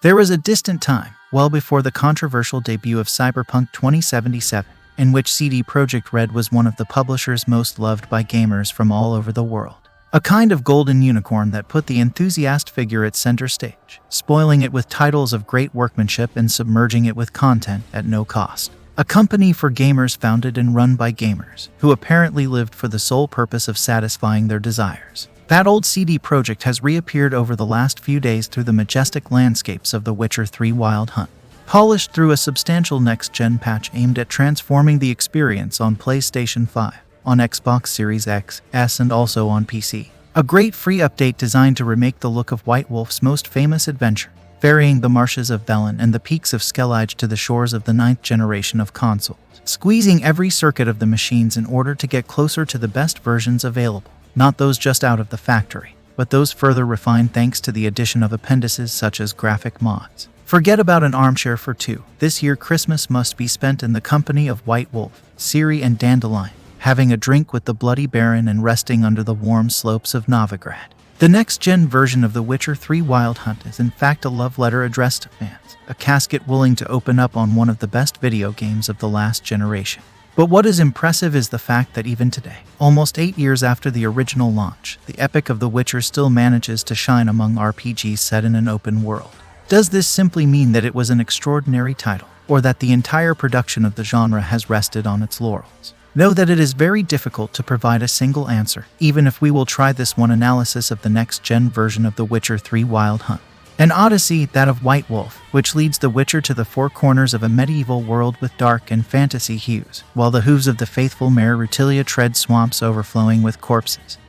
There was a distant time, well before the controversial debut of Cyberpunk 2077, in which CD Projekt Red was one of the publishers most loved by gamers from all over the world. A kind of golden unicorn that put the enthusiast figure at center stage, spoiling it with titles of great workmanship and submerging it with content at no cost. A company for gamers founded and run by gamers, who apparently lived for the sole purpose of satisfying their desires. That old CD Projekt has reappeared over the last few days through the majestic landscapes of The Witcher 3 Wild Hunt, polished through a substantial next-gen patch aimed at transforming the experience on PlayStation 5, on Xbox Series X, S, and also on PC. A great free update designed to remake the look of White Wolf's most famous adventure, ferrying the marshes of Velen and the peaks of Skellige to the shores of the 9th generation of consoles, squeezing every circuit of the machines in order to get closer to the best versions available, not those just out of the factory, but those further refined thanks to the addition of appendices such as graphic mods. Forget about an armchair for two. This year Christmas must be spent in the company of White Wolf, Ciri, and Dandelion, having a drink with the Bloody Baron and resting under the warm slopes of Novigrad. The next-gen version of The Witcher 3 Wild Hunt is in fact a love letter addressed to fans, a casket willing to open up on one of the best video games of the last generation. But what is impressive is the fact that even today, almost 8 years after the original launch, the epic of The Witcher still manages to shine among RPGs set in an open world. Does this simply mean that it was an extraordinary title, or that the entire production of the genre has rested on its laurels? Know that it is very difficult to provide a single answer, even if we will try this one analysis of the next-gen version of The Witcher 3 Wild Hunt. An odyssey, that of White Wolf, which leads the Witcher to the four corners of a medieval world with dark and fantasy hues, while the hooves of the faithful mare Rutilia tread swamps overflowing with corpses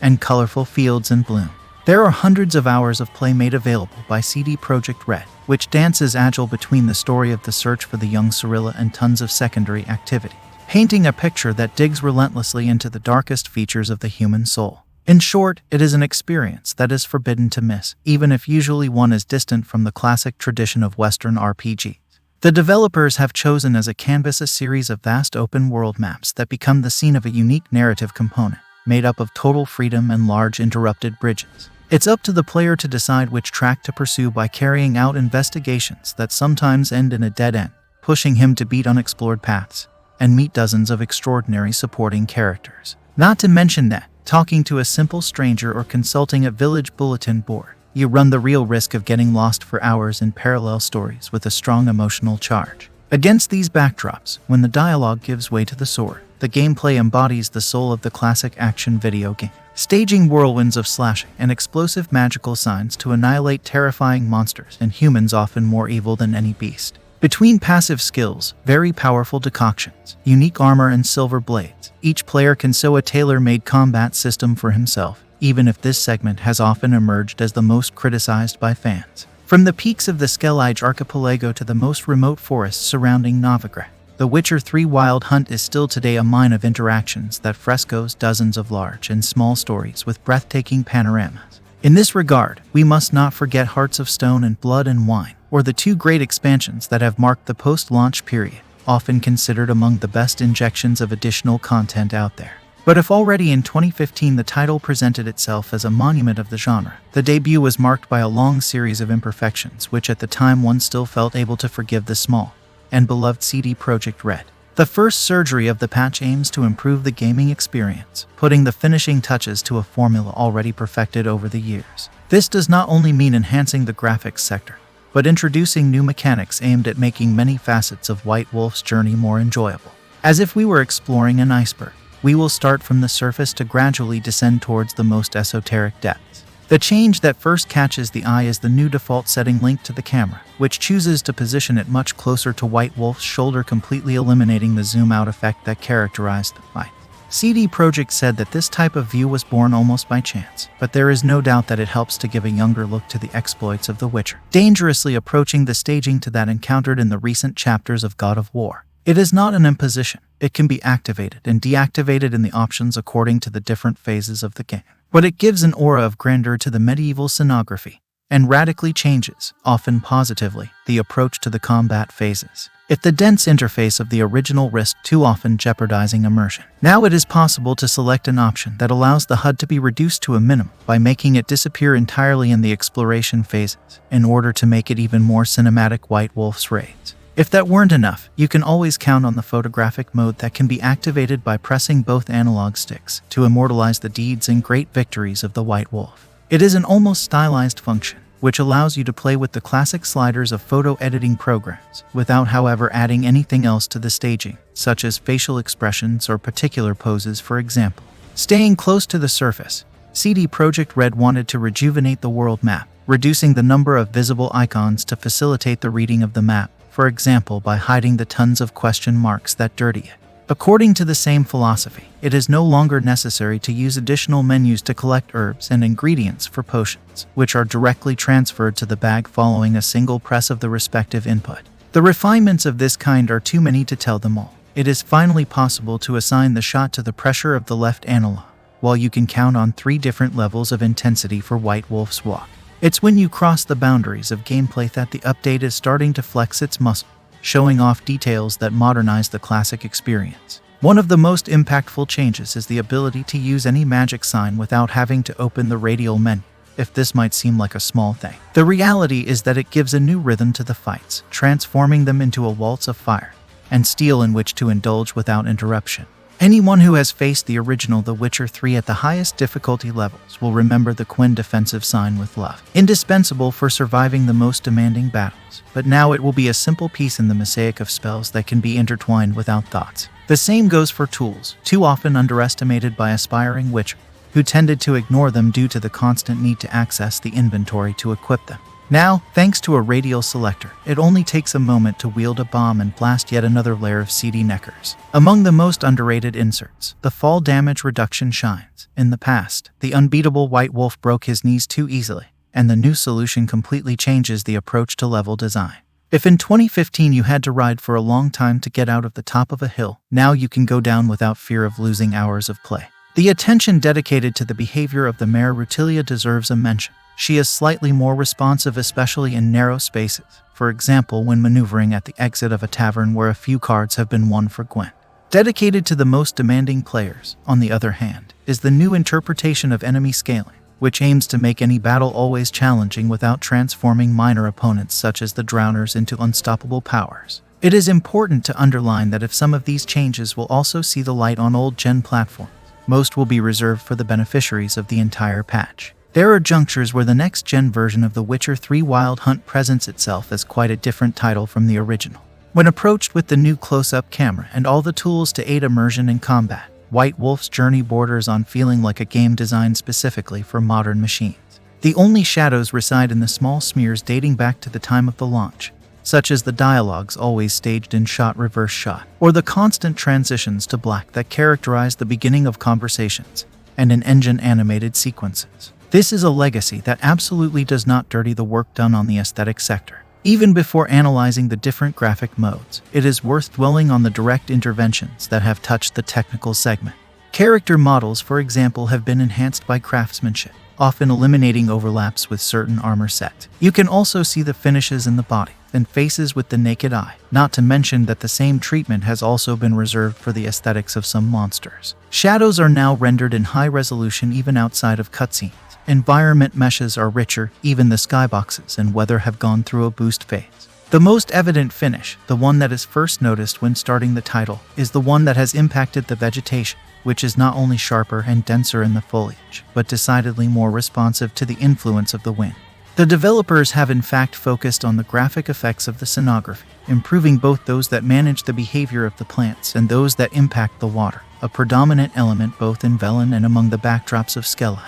and colorful fields in bloom. There are hundreds of hours of play made available by CD Projekt Red, which dances agile between the story of the search for the young Cirilla and tons of secondary activity, painting a picture that digs relentlessly into the darkest features of the human soul. In short, it is an experience that is forbidden to miss, even if usually one is distant from the classic tradition of Western RPGs. The developers have chosen as a canvas a series of vast open-world maps that become the scene of a unique narrative component, made up of total freedom and large interrupted bridges. It's up to the player to decide which track to pursue by carrying out investigations that sometimes end in a dead end, pushing him to beat unexplored paths and meet dozens of extraordinary supporting characters. Not to mention that, talking to a simple stranger or consulting a village bulletin board, you run the real risk of getting lost for hours in parallel stories with a strong emotional charge. Against these backdrops, when the dialogue gives way to the sword, the gameplay embodies the soul of the classic action video game, staging whirlwinds of slashing and explosive magical signs to annihilate terrifying monsters and humans often more evil than any beast. Between passive skills, very powerful decoctions, unique armor, and silver blades, each player can sew a tailor-made combat system for himself, even if this segment has often emerged as the most criticized by fans. From the peaks of the Skellige archipelago to the most remote forests surrounding Novigrad, The Witcher 3 Wild Hunt is still today a mine of interactions that frescoes dozens of large and small stories with breathtaking panoramas. In this regard, we must not forget Hearts of Stone and Blood and Wine, or the two great expansions that have marked the post-launch period, often considered among the best injections of additional content out there. But if already in 2015 the title presented itself as a monument of the genre, the debut was marked by a long series of imperfections which at the time one still felt able to forgive the small and beloved CD Projekt Red. The first surgery of the patch aims to improve the gaming experience, putting the finishing touches to a formula already perfected over the years. This does not only mean enhancing the graphics sector, but introducing new mechanics aimed at making many facets of White Wolf's journey more enjoyable. As if we were exploring an iceberg, we will start from the surface to gradually descend towards the most esoteric depths. The change that first catches the eye is the new default setting linked to the camera, which chooses to position it much closer to White Wolf's shoulder, completely eliminating the zoom-out effect that characterized the fight. CD Projekt said that this type of view was born almost by chance, but there is no doubt that it helps to give a younger look to the exploits of The Witcher, dangerously approaching the staging to that encountered in the recent chapters of God of War. It is not an imposition. It can be activated and deactivated in the options according to the different phases of the game. But it gives an aura of grandeur to the medieval scenography, and radically changes, often positively, the approach to the combat phases. If the dense interface of the original risked too often jeopardizing immersion. Now it is possible to select an option that allows the HUD to be reduced to a minimum by making it disappear entirely in the exploration phases, in order to make it even more cinematic White Wolf's raids. If that weren't enough, you can always count on the photographic mode that can be activated by pressing both analog sticks to immortalize the deeds and great victories of the White Wolf. It is an almost stylized function, which allows you to play with the classic sliders of photo editing programs, without however adding anything else to the staging, such as facial expressions or particular poses for example. Staying close to the surface, CD Projekt Red wanted to rejuvenate the world map, reducing the number of visible icons to facilitate the reading of the map, for example by hiding the tons of question marks that dirty it. According to the same philosophy, it is no longer necessary to use additional menus to collect herbs and ingredients for potions, which are directly transferred to the bag following a single press of the respective input. The refinements of this kind are too many to tell them all. It is finally possible to assign the shot to the pressure of the left analog, while you can count on 3 different levels of intensity for White Wolf's walk. It's when you cross the boundaries of gameplay that the update is starting to flex its muscle, showing off details that modernize the classic experience. One of the most impactful changes is the ability to use any magic sign without having to open the radial menu. If this might seem like a small thing, the reality is that it gives a new rhythm to the fights, transforming them into a waltz of fire and steel in which to indulge without interruption. Anyone who has faced the original The Witcher 3 at the highest difficulty levels will remember the Quen defensive sign with love, indispensable for surviving the most demanding battles, but now it will be a simple piece in the mosaic of spells that can be intertwined without thoughts. The same goes for tools, too often underestimated by aspiring witchers, who tended to ignore them due to the constant need to access the inventory to equip them. Now, thanks to a radial selector, it only takes a moment to wield a bomb and blast yet another layer of CD neckers. Among the most underrated inserts, the fall damage reduction shines. In the past, the unbeatable White Wolf broke his knees too easily, and the new solution completely changes the approach to level design. If in 2015 you had to ride for a long time to get out of the top of a hill, now you can go down without fear of losing hours of play. The attention dedicated to the behavior of the mare Rutilia deserves a mention. She is slightly more responsive, especially in narrow spaces, for example when maneuvering at the exit of a tavern where a few cards have been won for Gwent. Dedicated to the most demanding players, on the other hand, is the new interpretation of enemy scaling, which aims to make any battle always challenging without transforming minor opponents such as the Drowners into unstoppable powers. It is important to underline that if some of these changes will also see the light on old-gen platforms, most will be reserved for the beneficiaries of the entire patch. There are junctures where the next-gen version of The Witcher 3 Wild Hunt presents itself as quite a different title from the original. When approached with the new close-up camera and all the tools to aid immersion in combat, White Wolf's journey borders on feeling like a game designed specifically for modern machines. The only shadows reside in the small smears dating back to the time of the launch, such as the dialogues always staged in shot-reverse shot, or the constant transitions to black that characterize the beginning of conversations, and in engine-animated sequences. This is a legacy that absolutely does not dirty the work done on the aesthetic sector. Even before analyzing the different graphic modes, it is worth dwelling on the direct interventions that have touched the technical segment. Character models, for example, have been enhanced by craftsmanship, often eliminating overlaps with certain armor sets. You can also see the finishes in the body and faces with the naked eye, not to mention that the same treatment has also been reserved for the aesthetics of some monsters. Shadows are now rendered in high resolution even outside of cutscenes. Environment meshes are richer, even the skyboxes and weather have gone through a boost phase. The most evident finish, the one that is first noticed when starting the title, is the one that has impacted the vegetation, which is not only sharper and denser in the foliage, but decidedly more responsive to the influence of the wind. The developers have in fact focused on the graphic effects of the scenography, improving both those that manage the behavior of the plants and those that impact the water, a predominant element both in Velen and among the backdrops of Skellige.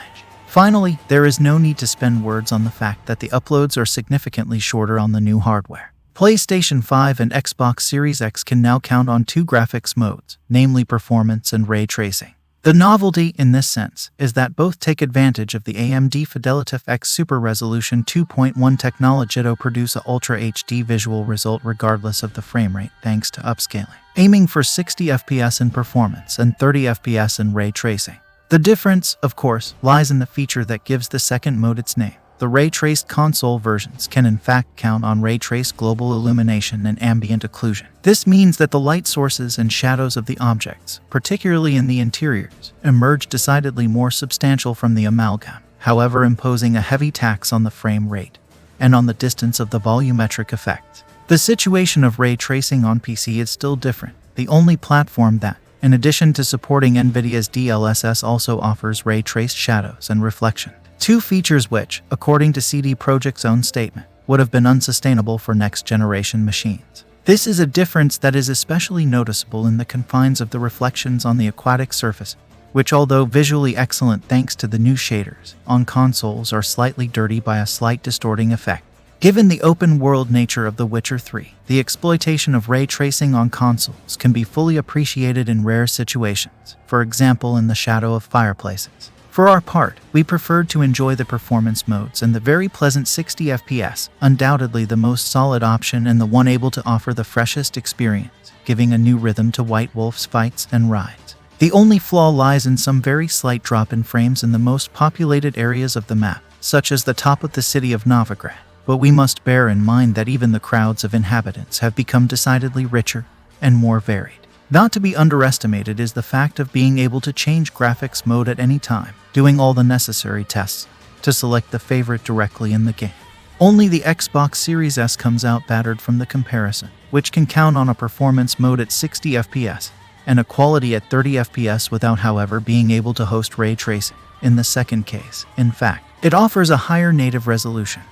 Finally, there is no need to spend words on the fact that the uploads are significantly shorter on the new hardware. PlayStation 5 and Xbox Series X can now count on 2 graphics modes, namely performance and ray tracing. The novelty, in this sense, is that both take advantage of the AMD Fidelity X Super Resolution 2.1 technology to produce a Ultra HD visual result regardless of the frame rate thanks to upscaling, aiming for 60 FPS in performance and 30 FPS in ray tracing. The difference, of course, lies in the feature that gives the second mode its name, The ray-traced console versions can in fact count on ray-traced global illumination and ambient occlusion. This means that the light sources and shadows of the objects, particularly in the interiors, emerge decidedly more substantial from the amalgam, however imposing a heavy tax on the frame rate and on the distance of the volumetric effects. The situation of ray tracing on PC is still different. The only platform that, in addition to supporting NVIDIA's DLSS, also offers ray-traced shadows and reflection. Two features which, according to CD Projekt's own statement, would have been unsustainable for next-generation machines. This is a difference that is especially noticeable in the confines of the reflections on the aquatic surface, which, although visually excellent thanks to the new shaders, on consoles are slightly dirty by a slight distorting effect. Given the open-world nature of The Witcher 3, the exploitation of ray tracing on consoles can be fully appreciated in rare situations, for example in the shadow of fireplaces. For our part, we preferred to enjoy the performance modes and the very pleasant 60 FPS, undoubtedly the most solid option and the one able to offer the freshest experience, giving a new rhythm to White Wolf's fights and rides. The only flaw lies in some very slight drop in frames in the most populated areas of the map, such as the top of the city of Novigrad. But we must bear in mind that even the crowds of inhabitants have become decidedly richer and more varied. Not to be underestimated is the fact of being able to change graphics mode at any time, doing all the necessary tests to select the favorite directly in the game. Only the Xbox Series S comes out battered from the comparison, which can count on a performance mode at 60 FPS and a quality at 30 FPS without, however, being able to host ray tracing. In the second case, in fact, it offers a higher native resolution.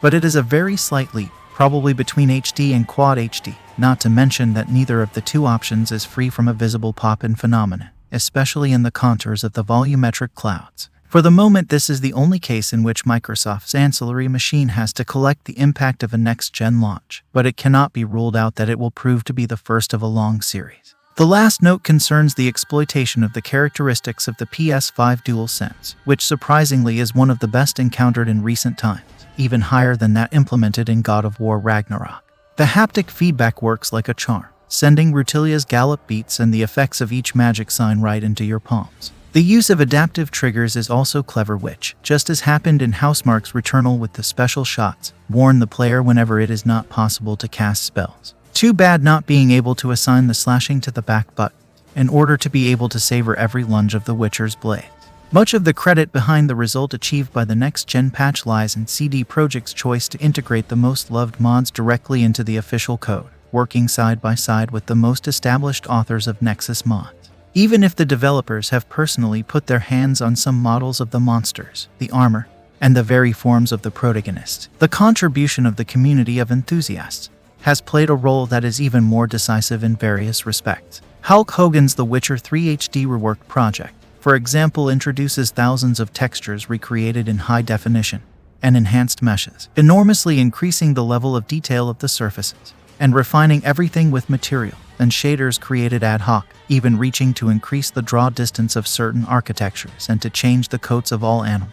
But it is a very slight leap, probably between HD and Quad HD, not to mention that neither of the two options is free from a visible pop-in phenomenon, especially in the contours of the volumetric clouds. For the moment, this is the only case in which Microsoft's ancillary machine has to collect the impact of a next-gen launch, but it cannot be ruled out that it will prove to be the first of a long series. The last note concerns the exploitation of the characteristics of the PS5 DualSense, which surprisingly is one of the best encountered in recent times, even higher than that implemented in God of War Ragnarok. The haptic feedback works like a charm, sending Rutilia's gallop beats and the effects of each magic sign right into your palms. The use of adaptive triggers is also clever, which, just as happened in Housemarque's Returnal with the special shots, warn the player whenever it is not possible to cast spells. Too bad not being able to assign the slashing to the back button, in order to be able to savor every lunge of the Witcher's blade. Much of the credit behind the result achieved by the next-gen patch lies in CD Projekt's choice to integrate the most loved mods directly into the official code, working side by side with the most established authors of Nexus mods. Even if the developers have personally put their hands on some models of the monsters, the armor, and the very forms of the protagonists, the contribution of the community of enthusiasts has played a role that is even more decisive in various respects. Hulk Hogan's The Witcher 3 HD Reworked project, for example, introduces thousands of textures recreated in high definition and enhanced meshes, enormously increasing the level of detail of the surfaces, and refining everything with material and shaders created ad hoc, even reaching to increase the draw distance of certain architectures and to change the coats of all animals.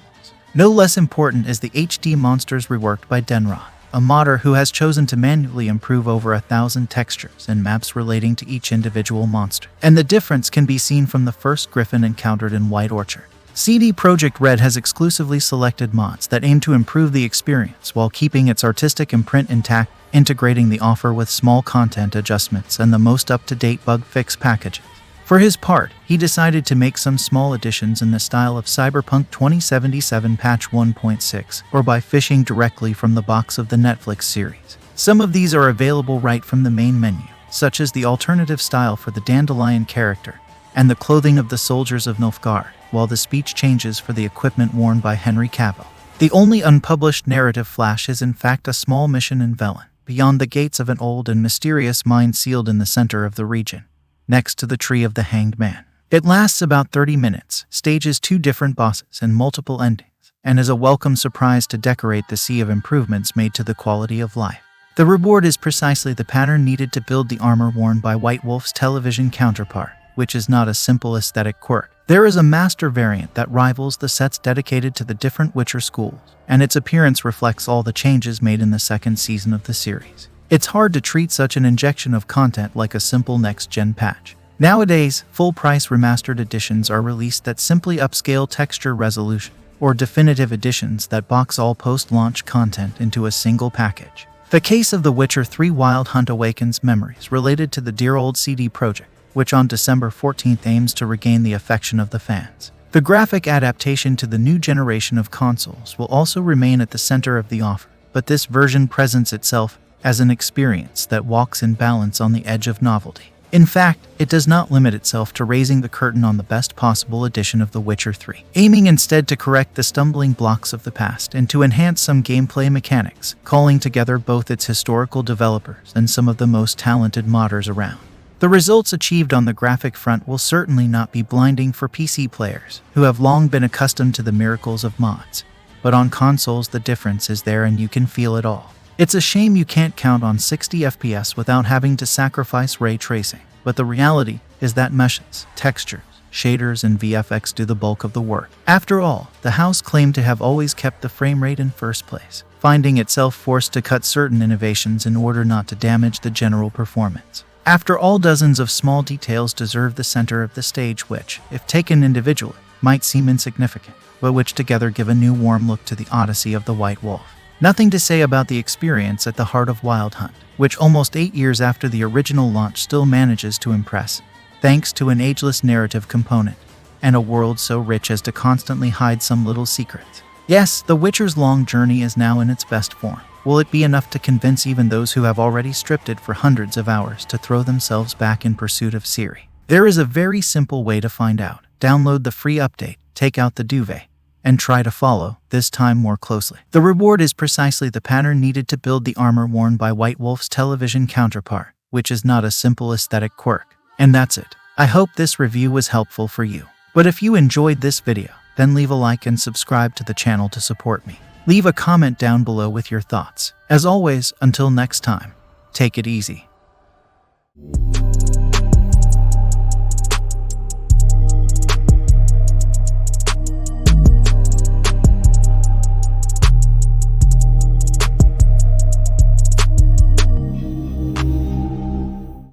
No less important is the HD Monsters reworked by Denrod, a modder who has chosen to manually improve over 1,000 textures and maps relating to each individual monster. And the difference can be seen from the first griffin encountered in White Orchard. CD Projekt Red has exclusively selected mods that aim to improve the experience while keeping its artistic imprint intact, integrating the offer with small content adjustments and the most up-to-date bug fix packages. For his part, he decided to make some small additions in the style of Cyberpunk 2077 patch 1.6, or by fishing directly from the box of the Netflix series. Some of these are available right from the main menu, such as the alternative style for the Dandelion character, and the clothing of the soldiers of Nilfgaard, while the speech changes for the equipment worn by Henry Cavill. The only unpublished narrative flash is in fact a small mission in Velen, beyond the gates of an old and mysterious mine sealed in the center of the region, next to the Tree of the Hanged Man. It lasts about 30 minutes, stages 2 different bosses and multiple endings, and is a welcome surprise to decorate the sea of improvements made to the quality of life. The reward is precisely the pattern needed to build the armor worn by White Wolf's television counterpart, which is not a simple aesthetic quirk. There is a master variant that rivals the sets dedicated to the different Witcher schools, and its appearance reflects all the changes made in the second season of the series. It's hard to treat such an injection of content like a simple next-gen patch. Nowadays, full-price remastered editions are released that simply upscale texture resolution or definitive editions that box all post-launch content into a single package. The case of The Witcher 3 Wild Hunt awakens memories related to the dear old CD Projekt, which on December 14th aims to regain the affection of the fans. The graphic adaptation to the new generation of consoles will also remain at the center of the offer, but this version presents itself as an experience that walks in balance on the edge of novelty. In fact, it does not limit itself to raising the curtain on the best possible edition of The Witcher 3, aiming instead to correct the stumbling blocks of the past and to enhance some gameplay mechanics, calling together both its historical developers and some of the most talented modders around. The results achieved on the graphic front will certainly not be blinding for PC players, who have long been accustomed to the miracles of mods, but on consoles the difference is there and you can feel it all. It's a shame you can't count on 60 FPS without having to sacrifice ray tracing, but the reality is that meshes, textures, shaders, and VFX do the bulk of the work. After all, the house claimed to have always kept the frame rate in first place, finding itself forced to cut certain innovations in order not to damage the general performance. After all, dozens of small details deserve the center of the stage which, if taken individually, might seem insignificant, but which together give a new warm look to the Odyssey of the White Wolf. Nothing to say about the experience at the heart of Wild Hunt, which almost 8 years after the original launch still manages to impress, thanks to an ageless narrative component, and a world so rich as to constantly hide some little secrets. Yes, The Witcher's long journey is now in its best form. Will it be enough to convince even those who have already stripped it for hundreds of hours to throw themselves back in pursuit of Ciri? There is a very simple way to find out. Download the free update, take out the duvet, and try to follow, this time more closely. The reward is precisely the pattern needed to build the armor worn by White Wolf's television counterpart, which is not a simple aesthetic quirk. And that's it. I hope this review was helpful for you. But if you enjoyed this video, then leave a like and subscribe to the channel to support me. Leave a comment down below with your thoughts. As always, until next time, take it easy.